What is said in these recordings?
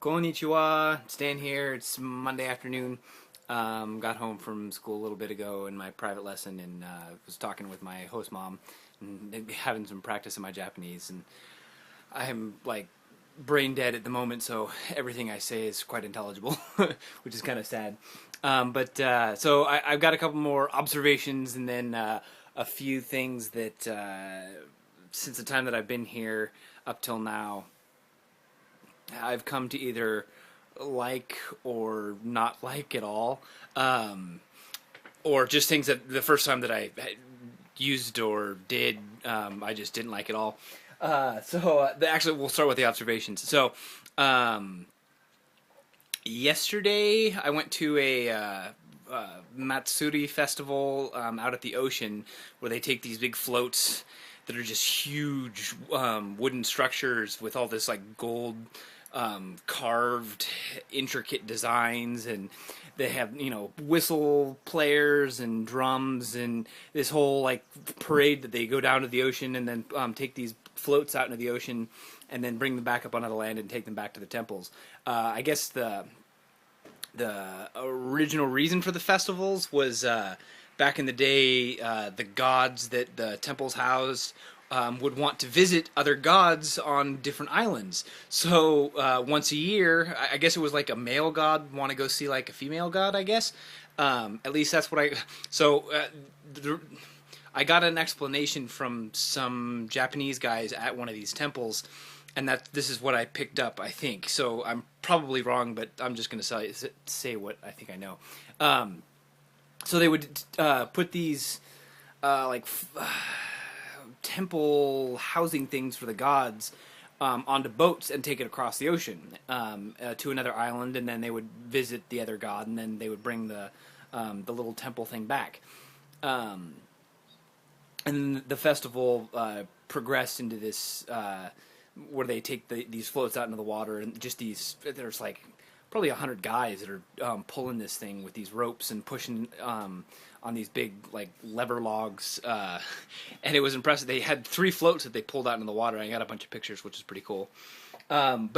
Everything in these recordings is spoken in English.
Konnichiwa. It's Dan here. It's Monday afternoon. Got home from school a little bit ago in my private lesson and was talking with my host mom and having some practice in my Japanese. And I'm like brain dead at the moment, so everything I say is quite intelligible, which is kind of sad. So I've got a couple more observations and then a few things that since the time that I've been here up till now, I've come to either like or not like at all, or just things that the first time that I used or did, I just didn't like at all. Actually, we'll start with the observations. Yesterday I went to a Matsui Festival out at the ocean where they take these big floats that are just huge wooden structures with all this like gold carved intricate designs, and they have whistle players and drums and this whole like parade that they go down to the ocean and then take these floats out into the ocean and then bring them back up onto the land and take them back to the temples. I guess the original reason for the festivals was back in the day, the gods that the temples housed would want to visit other gods on different islands. So once a year, I guess it was like a male god want to go see like a female god, I guess. At least that's what I... I got an explanation from some Japanese guys at one of these temples, and this is what I picked up, I think. So I'm probably wrong, but I'm just going to say what I think I know. So they would put these temple housing things for the gods onto boats and take it across the ocean to another island, and then they would visit the other god, and then they would bring the little temple thing back. And the festival progressed into this where they take these floats out into the water, and just there's like probably 100 guys that are pulling this thing with these ropes and pushing on these big like lever logs, and it was impressive. They had 3 floats that they pulled out into the water. I got a bunch of pictures, which is pretty cool. After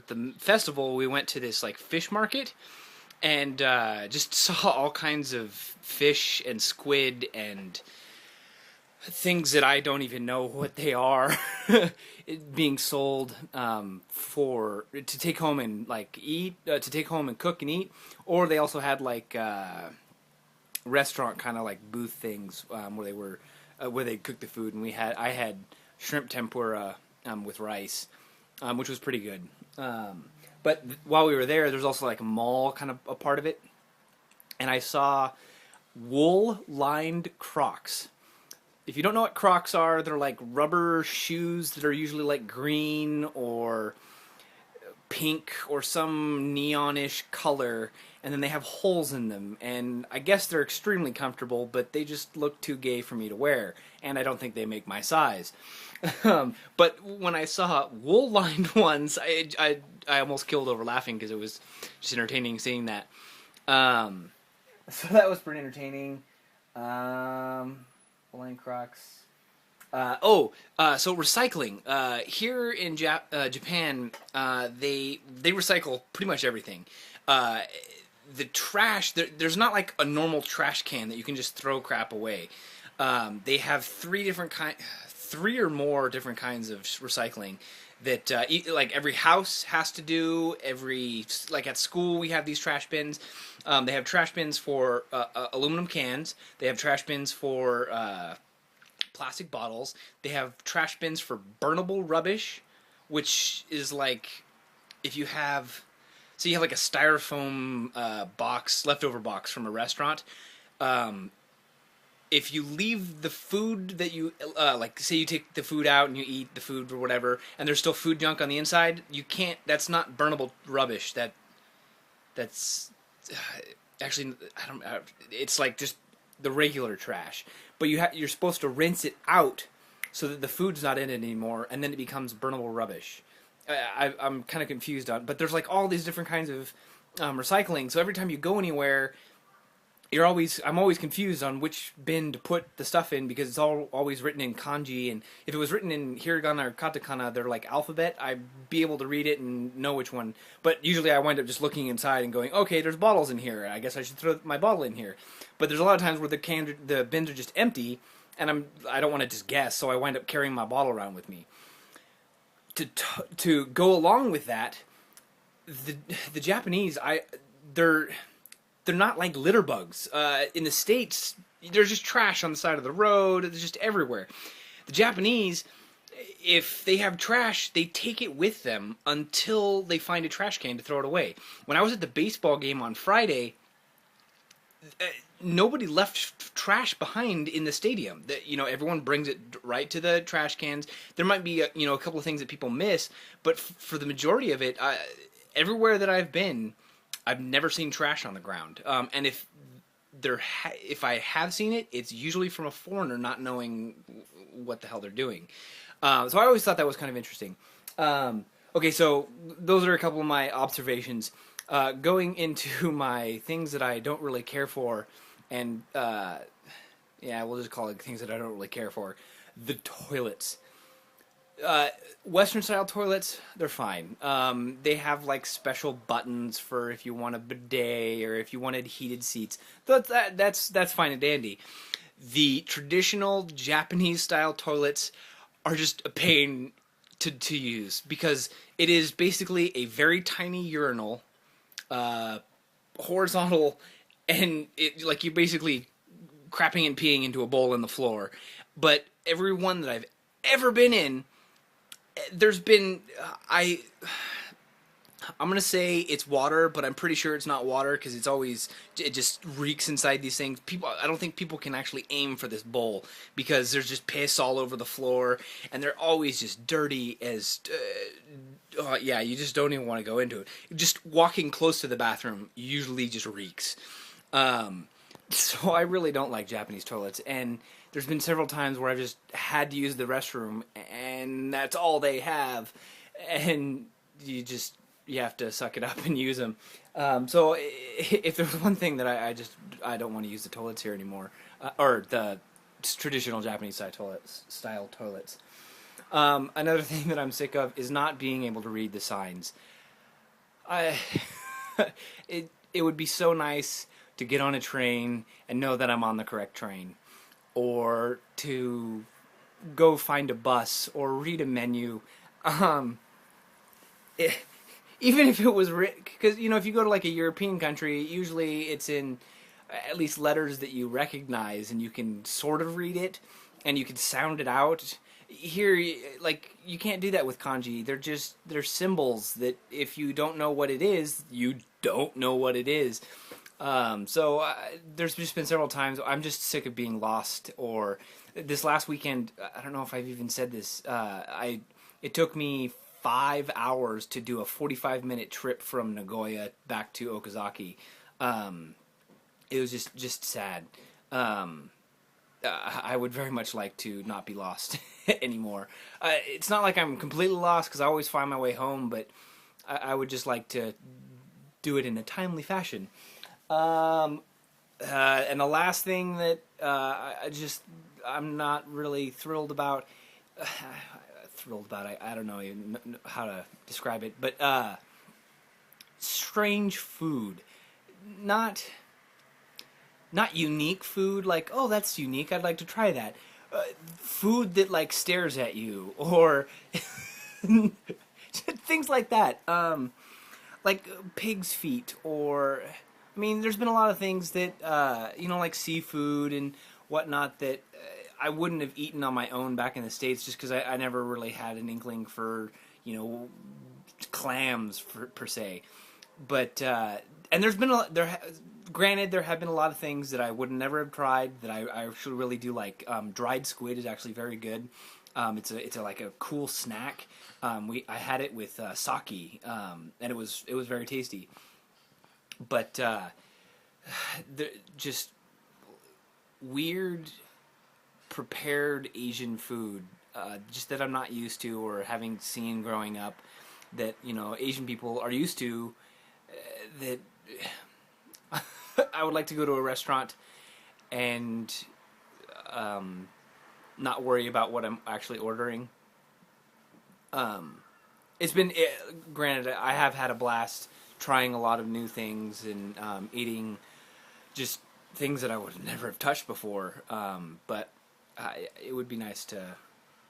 the festival, we went to this like fish market and just saw all kinds of fish and squid and things that I don't even know what they are being sold to take home and like eat, to take home and cook and eat. Or they also had like restaurant kind of like booth things where they were where they cooked the food, and I had shrimp tempura with rice, which was pretty good. But while we were there, there's also like a mall kind of a part of it, and I saw wool-lined Crocs. If you don't know what Crocs are, they're like rubber shoes that are usually like green or pink or some neonish color, and then they have holes in them, and I guess they're extremely comfortable, but they just look too gay for me to wear, and I don't think they make my size. But when I saw wool-lined ones, I almost killed over laughing because it was just entertaining seeing that. So that was pretty entertaining. Wool-lined Crocs. So recycling. Here in Japan, they recycle pretty much everything. The trash, there's not like a normal trash can that you can just throw crap away. They have 3 or more different kinds of recycling that like every house has to do. Like at school we have these trash bins. They have trash bins for aluminum cans. They have trash bins for plastic bottles. They have trash bins for burnable rubbish, which is like if you have... So you have like a styrofoam leftover box from a restaurant. If you leave the food that you, like say you take the food out and you eat the food or whatever, and there's still food junk on the inside, you can't, that's not burnable rubbish. That's actually, it's like just the regular trash. But you're supposed to rinse it out so that the food's not in it anymore, and then it becomes burnable rubbish. I'm kind of confused on, but there's like all these different kinds of recycling. So every time you go anywhere, I'm always confused on which bin to put the stuff in because it's all always written in kanji, and if it was written in hiragana or katakana, they're like alphabet, I'd be able to read it and know which one. But usually I wind up just looking inside and going, okay, there's bottles in here. I guess I should throw my bottle in here. But there's a lot of times where the bins are just empty, and I don't want to just guess, so I wind up carrying my bottle around with me. To go along with that, the Japanese, they're not like litter bugs. In the States, there's just trash on the side of the road. It's just everywhere. The Japanese, if they have trash, they take it with them until they find a trash can to throw it away. When I was at the baseball game on Friday, nobody left trash behind in the stadium. Everyone brings it right to the trash cans. There might be a couple of things that people miss, but for the majority of it, everywhere that I've been, I've never seen trash on the ground. And if I have seen it, it's usually from a foreigner not knowing what the hell they're doing. So I always thought that was kind of interesting. Okay, so those are a couple of my observations. Going into my things that I don't really care for, and we'll just call it things that I don't really care for. The toilets. Western style toilets, they're fine. They have like special buttons for if you want a bidet or if you wanted heated seats. That's fine and dandy. The traditional Japanese style toilets are just a pain to use because it is basically a very tiny urinal, horizontal, and you're basically crapping and peeing into a bowl in the floor. But every one that I've ever been in, there's been I'm gonna say it's water, but I'm pretty sure it's not water because it just reeks inside these things. I don't think people can actually aim for this bowl because there's just piss all over the floor, and they're always just dirty as. You just don't even want to go into it. Just walking close to the bathroom usually just reeks. So I really don't like Japanese toilets, and there's been several times where I've just had to use the restroom, and that's all they have, and you have to suck it up and use them. So if there's one thing that I don't want to use the toilets here anymore, or the traditional Japanese style toilets. Another thing that I'm sick of is not being able to read the signs. It would be so nice to get on a train and know that I'm on the correct train, or to go find a bus or read a menu. Even if it was written, because if you go to like a European country, usually it's in at least letters that you recognize and you can sort of read it and you can sound it out. Here, you can't do that with kanji. They're symbols that if you don't know what it is, you don't know what it is. So there's just been several times I'm just sick of being lost. Or this last weekend, I don't know if I've even said this. It took me 5 hours to do a 45-minute trip from Nagoya back to Okazaki. It was just sad. I would very much like to not be lost anymore. It's not like I'm completely lost because I always find my way home, but I would just like to do it in a timely fashion. And the last thing that I'm not really thrilled about. I don't know even how to describe it, but strange food, not unique food. Like, oh, that's unique, I'd like to try that. Food that stares at you, or things like that. Like pig's feet, or there's been a lot of things that like seafood and whatnot that I wouldn't have eaten on my own back in the States, just because I never really had an inkling for clams per se. But and granted, there have been a lot of things that I would never have tried that I actually really do like. Dried squid is actually very good. It's like a cool snack. I had it with sake, and it was very tasty. But just weird prepared Asian food, just that I'm not used to or having seen growing up, that Asian people are used to. That I would like to go to a restaurant and not worry about what I'm actually ordering. It's been, granted, I have had a blast trying a lot of new things and eating just things that I would never have touched before. But it would be nice to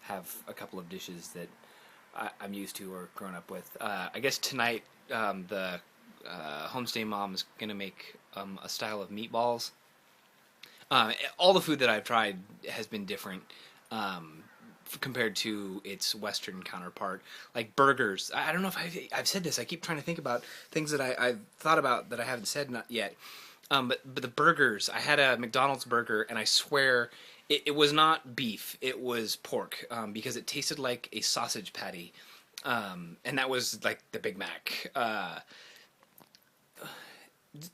have a couple of dishes that I'm used to or grown up with. I guess tonight the homestay mom is going to make a style of meatballs. All the food that I've tried has been different compared to its Western counterpart. Like burgers. I don't know if I've said this. I keep trying to think about things that I've thought about that I haven't said not yet. But the burgers, I had a McDonald's burger, and I swear it was not beef. It was pork because it tasted like a sausage patty. And that was like the Big Mac.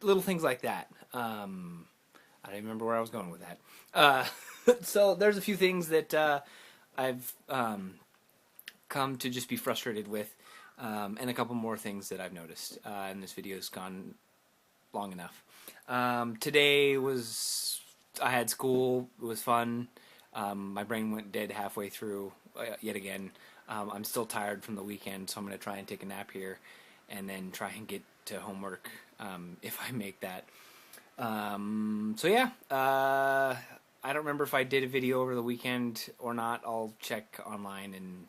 Little things like that. I don't even remember where I was going with that. So there's a few things that I've come to just be frustrated with, and a couple more things that I've noticed. And this video's gone long enough. Today I had school. It was fun. My brain went dead halfway through yet again. I'm still tired from the weekend, so I'm going to try and take a nap here and then try and get to homework if I make that. So yeah, I don't remember if I did a video over the weekend or not. I'll check online, and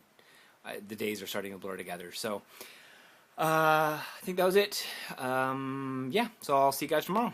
the days are starting to blur together. So I think that was it. Yeah, so I'll see you guys tomorrow.